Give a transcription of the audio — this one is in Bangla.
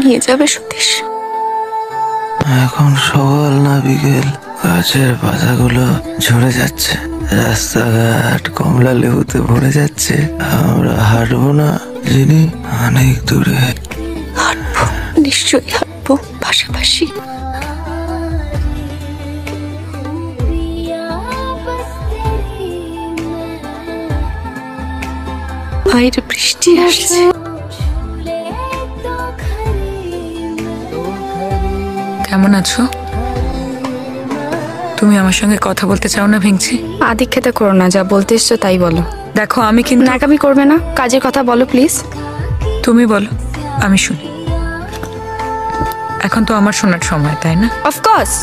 নিয়ে যাবে সতীশ? এখন সকাল না বিকেল, গাছের পাতাগুলো ঝরে যাচ্ছে, রাস্তাঘাট কমলা লেবুতে ভরে যাচ্ছে। আমরা হাঁটবো না যিনি অনেক দূরে। হাঁটবো, নিশ্চয়ই হাঁটবো পাশাপাশি। বাইরে বৃষ্টি আসছে। কেমন আছো? তুমি আমার সঙ্গে কথা বলতে চাও না ভেঙচি? আদিক্ষেতা করো না, যা বলতে এসছো তাই বলো। দেখো আমি কিন্তু নাকামি করবে না, কাজের কথা বলো প্লিজ। তুমি বলো, আমি শুনি। এখন তো আমার শোনার সময়, তাই না? অফকোর্স।